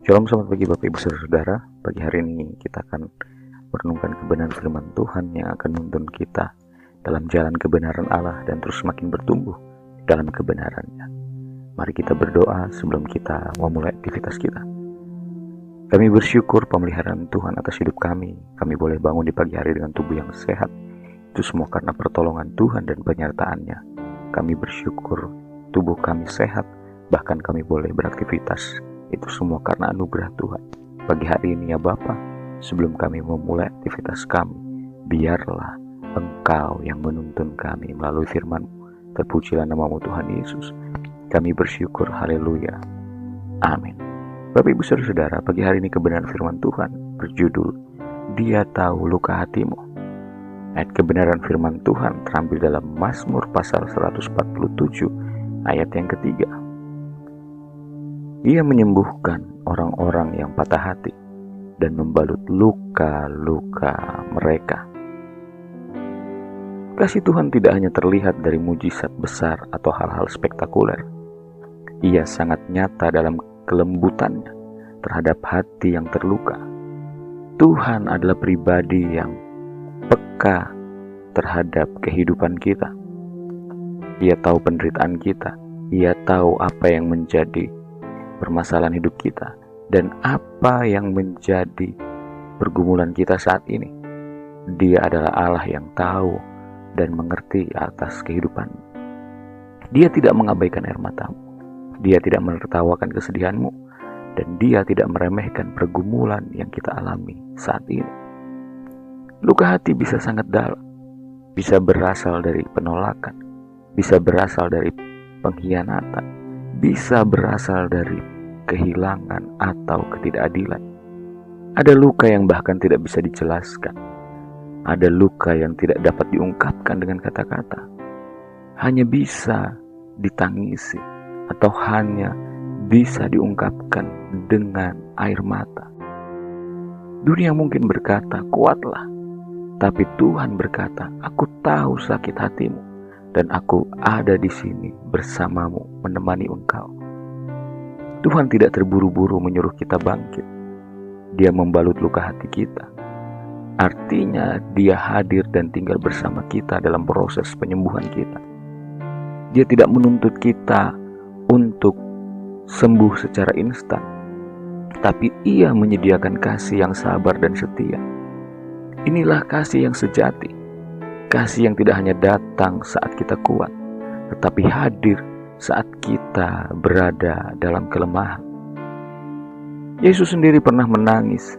Shalom, selamat pagi Bapak Ibu Saudara. Pagi hari ini kita akan merenungkan kebenaran firman Tuhan yang akan menuntun kita dalam jalan kebenaran Allah dan terus semakin bertumbuh dalam kebenarannya. Mari kita berdoa sebelum kita memulai aktivitas kita. Kami bersyukur pemeliharaan Tuhan atas hidup kami. Kami boleh bangun di pagi hari dengan tubuh yang sehat. Itu semua karena pertolongan Tuhan dan penyertaannya. Kami bersyukur tubuh kami sehat, bahkan kami boleh beraktivitas. Itu semua karena anugerah Tuhan. Pagi hari ini ya Bapa, sebelum kami memulai aktivitas kami, biarlah Engkau yang menuntun kami melalui firman-Mu. Terpujilah nama-Mu Tuhan Yesus. Kami bersyukur, haleluya. Amin. Bapak Ibu Saudara, pagi hari ini kebenaran firman Tuhan berjudul Dia Tahu Luka Hatimu. Ayat kebenaran firman Tuhan terambil dalam Mazmur pasal 147 ayat yang ketiga. Ia menyembuhkan orang-orang yang patah hati dan membalut luka-luka mereka. Kasih Tuhan tidak hanya terlihat dari mujizat besar atau hal-hal spektakuler. Ia sangat nyata dalam kelembutannya terhadap hati yang terluka. Tuhan adalah pribadi yang peka terhadap kehidupan kita. Ia tahu penderitaan kita. Ia tahu apa yang menjadi permasalahan hidup kita dan apa yang menjadi pergumulan kita saat ini. Dia adalah Allah yang tahu dan mengerti atas kehidupan. Dia tidak mengabaikan air matamu. Dia tidak menertawakan kesedihanmu, dan Dia tidak meremehkan pergumulan yang kita alami saat ini. Luka hati bisa sangat dalam, bisa berasal dari penolakan, bisa berasal dari pengkhianatan, bisa berasal dari kehilangan atau ketidakadilan. Ada luka yang bahkan tidak bisa dijelaskan. Ada luka yang tidak dapat diungkapkan dengan kata-kata. Hanya bisa ditangisi atau hanya bisa diungkapkan dengan air mata. Dunia mungkin berkata, kuatlah. Tapi Tuhan berkata, aku tahu sakit hatimu dan aku ada di sini bersamamu menemani engkau. Tuhan tidak terburu-buru menyuruh kita bangkit. Dia membalut luka hati kita. Artinya Dia hadir dan tinggal bersama kita dalam proses penyembuhan kita. Dia tidak menuntut kita untuk sembuh secara instan, tapi Ia menyediakan kasih yang sabar dan setia. Inilah kasih yang sejati. Kasih yang tidak hanya datang saat kita kuat, tetapi hadir saat kita berada dalam kelemahan. Yesus sendiri pernah menangis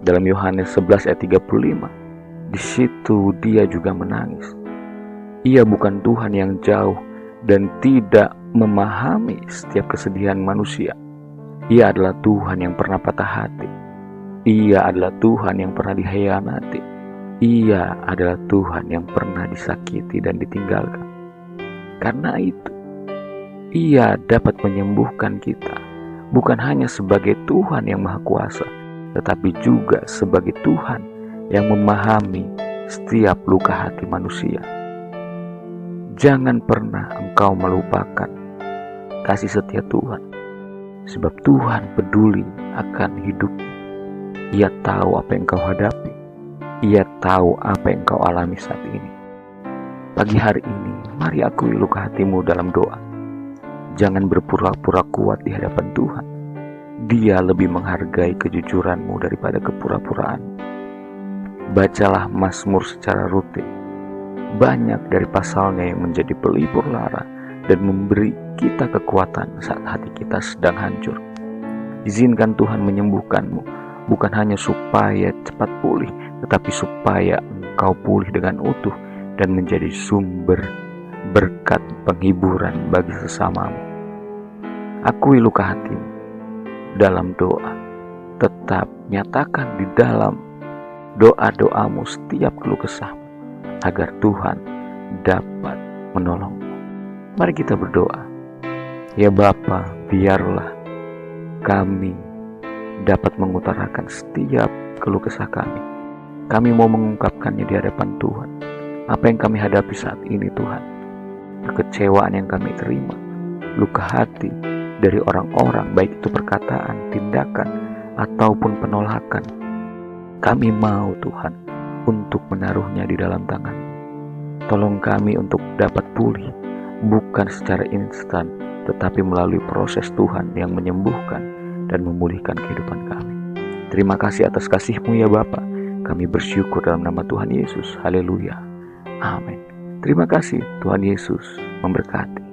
dalam Yohanes 11 ayat 35. Di situ Dia juga menangis. Ia bukan Tuhan yang jauh dan tidak memahami setiap kesedihan manusia. Ia adalah Tuhan yang pernah patah hati. Ia adalah Tuhan yang pernah dikhianati. Ia adalah Tuhan yang pernah disakiti dan ditinggalkan. Karena itu Ia dapat menyembuhkan kita, bukan hanya sebagai Tuhan yang Maha Kuasa, tetapi juga sebagai Tuhan yang memahami setiap luka hati manusia. Jangan pernah engkau melupakan kasih setia Tuhan, sebab Tuhan peduli akan hidupmu. Ia tahu apa yang engkau hadapi. Ia tahu apa yang engkau alami saat ini. Pagi hari ini, mari akui luka hatimu dalam doa. Jangan berpura-pura kuat di hadapan Tuhan. Dia lebih menghargai kejujuranmu daripada kepura-puraan. Bacalah Mazmur secara rutin. Banyak dari pasalnya yang menjadi pelipur lara dan memberi kita kekuatan saat hati kita sedang hancur. Izinkan Tuhan menyembuhkanmu, bukan hanya supaya cepat pulih, tetapi supaya engkau pulih dengan utuh dan menjadi sumber berkat penghiburan bagi sesamamu. Akui luka hatimu dalam doa. Tetap nyatakan di dalam doa-doamu setiap keluh kesahmu agar Tuhan dapat menolongmu. Mari kita berdoa. Ya Bapa, biarlah kami dapat mengutarakan setiap keluh kesah kami. Kami mau mengungkapkannya di hadapan Tuhan. Apa yang kami hadapi saat ini Tuhan, kekecewaan yang kami terima, luka hati, dari orang-orang, baik itu perkataan, tindakan, ataupun penolakan. Kami mau Tuhan untuk menaruhnya di dalam tangan. Tolong kami untuk dapat pulih, bukan secara instan, tetapi melalui proses Tuhan yang menyembuhkan dan memulihkan kehidupan kami. Terima kasih atas kasih-Mu ya Bapa. Kami bersyukur dalam nama Tuhan Yesus. Haleluya. Amin. Terima kasih, Tuhan Yesus memberkati.